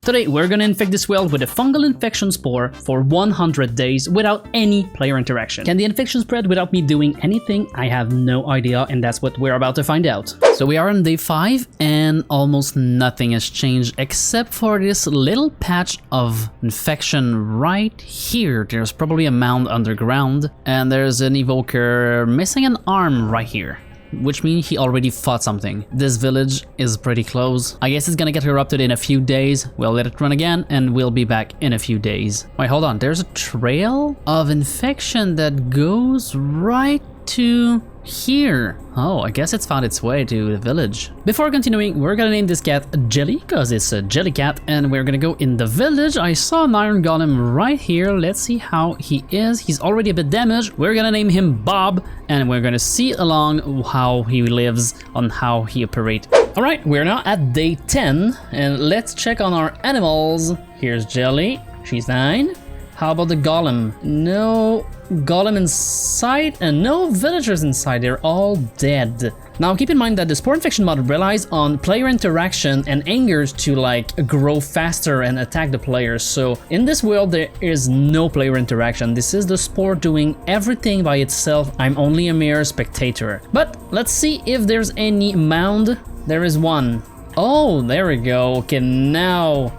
Today we're gonna infect this world with a fungal infection spore for 100 days without any player interaction. Can the infection spread without me doing anything? I have no idea, and that's what we're about to find out. So we are on day 5 and almost nothing has changed except for this little patch of infection right here. There's probably a mound underground and there's an evoker missing an arm right here, which means he already fought something. This village is pretty close. I guess it's gonna get erupted in a few days. We'll let it run again and we'll be back in a few days. Wait, hold on. There's a trail of infection that goes right to here. Oh, I guess it's found its way to the village. Before continuing, we're gonna name this cat Jelly because it's a jelly cat, and we're gonna go in the village. I saw an iron golem right here. Let's see how he is. He's already a bit damaged. We're gonna name him Bob, and we're gonna see along how he lives, on how he operates. All right, we're now at day 10, and let's check on our animals. Here's Jelly. She's fine. How about the golem? No golem inside and no villagers inside. They're all dead. Now keep in mind that the Spore infection mod relies on player interaction and angers to grow faster and attack the players. So in this world there is no player interaction. This is the Spore doing everything by itself. I'm only a mere spectator. But let's see if there's any mound. There is one. Oh, there we go. Okay, now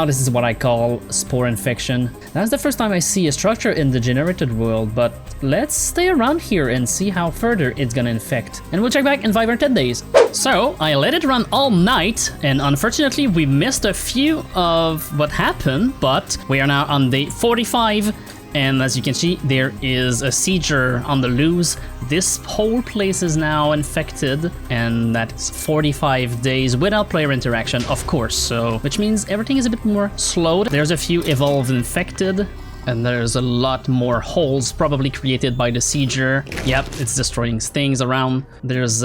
this is what I call Spore infection. That's the first time I see a structure in the generated world, but let's stay around here and see how further it's gonna infect. And we'll check back in 5 or 10 days. So I let it run all night, and unfortunately we missed a few of what happened, but we are now on day 45. And as you can see, there is a seizure on the loose. This whole place is now infected, and that's 45 days without player interaction, of course. So, which means everything is a bit more slowed. There's a few evolved infected, and there's a lot more holes probably created by the seizure. Yep, it's destroying things around. There's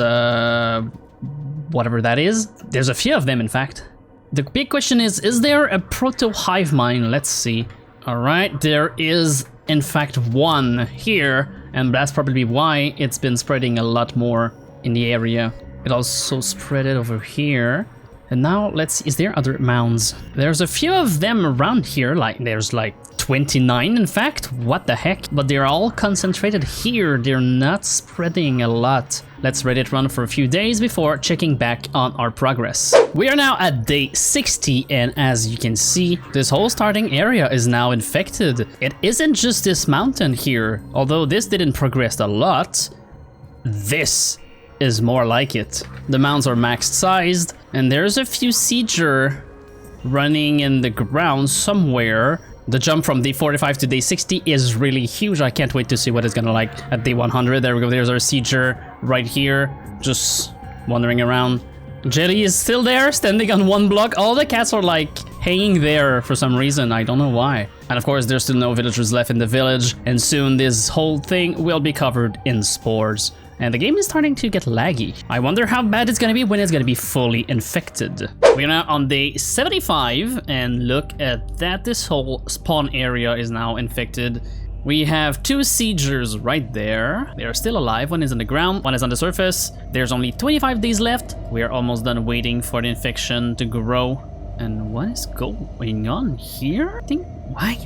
whatever that is. There's a few of them, in fact. The big question is there a proto hive mind? Let's see. Alright, there is in fact one here, and that's probably why it's been spreading a lot more in the area. It also spread it over here. And now let's see, is there other mounds? There's a few of them around here, there's 29 in fact, what the heck? But they're all concentrated here, they're not spreading a lot. Let's let it run for a few days before checking back on our progress. We are now at day 60, and as you can see, this whole starting area is now infected. It isn't just this mountain here, although this didn't progress a lot. This is more like it. The mounds are maxed sized, and there's a few seizure running in the ground somewhere. The jump from day 45 to day 60 is really huge. I can't wait to see what it's gonna like at day 100. There we go, there's our seizure right here, just wandering around. Jelly is still there, standing on one block. All the cats are hanging there for some reason, I don't know why. And of course, there's still no villagers left in the village, and soon this whole thing will be covered in spores. And the game is starting to get laggy. I wonder how bad it's gonna be when it's gonna be fully infected. We're now on day 75, and look at that, this whole spawn area is now infected. We have 2 seizures right there. They are still alive. One is on the ground, one is on the surface. There's only 25 days left. We are almost done waiting for the infection to grow. And what is going on here?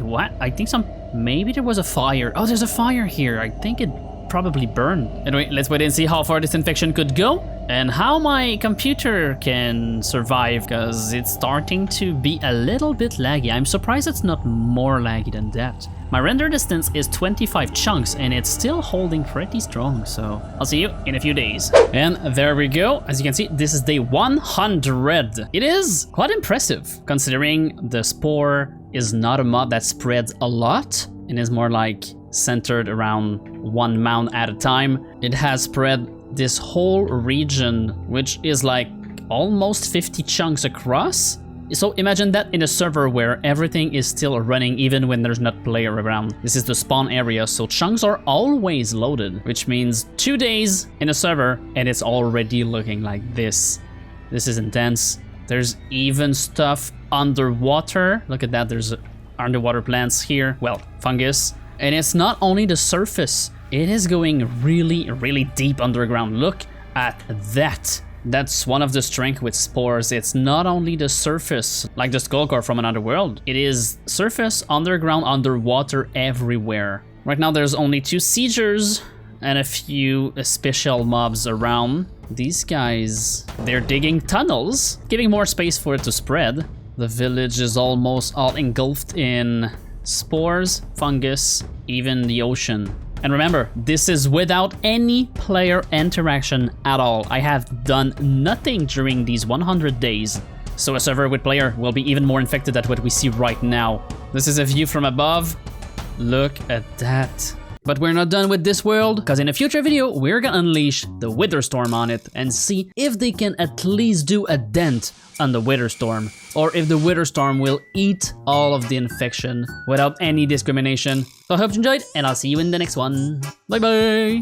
What? I think maybe there was a fire. Oh, there's a fire here. I think it probably burned. Anyway, let's wait and see how far this infection could go and how my computer can survive, because it's starting to be a little bit laggy. I'm surprised it's not more laggy than that. My render distance is 25 chunks and it's still holding pretty strong, so I'll see you in a few days. And there we go. As you can see, this is day 100. It is quite impressive considering the Spore is not a mod that spreads a lot and is more centered around one mound at a time. It has spread this whole region, which is almost 50 chunks across. So imagine that in a server where everything is still running even when there's not player around. This is the spawn area, so chunks are always loaded, which means 2 days in a server and it's already looking like this. This is intense. There's even stuff underwater. Look at that, there's underwater plants here. Well, fungus. And it's not only the surface, it is going really, really deep underground. Look at that. That's one of the strengths with spores. It's not only the surface, like the skullcore from another world. It is surface, underground, underwater, everywhere. Right now there's only 2 siegers and a few special mobs around. These guys, they're digging tunnels, giving more space for it to spread. The village is almost all engulfed in spores, fungus, even the ocean. And remember, this is without any player interaction at all. I have done nothing during these 100 days. So a server with player will be even more infected than what we see right now. This is a view from above. Look at that. But we're not done with this world, because in a future video, we're gonna unleash the witherstorm on it and see if they can at least do a dent on the witherstorm, or if the witherstorm will eat all of the infection without any discrimination. So I hope you enjoyed, and I'll see you in the next one. Bye bye!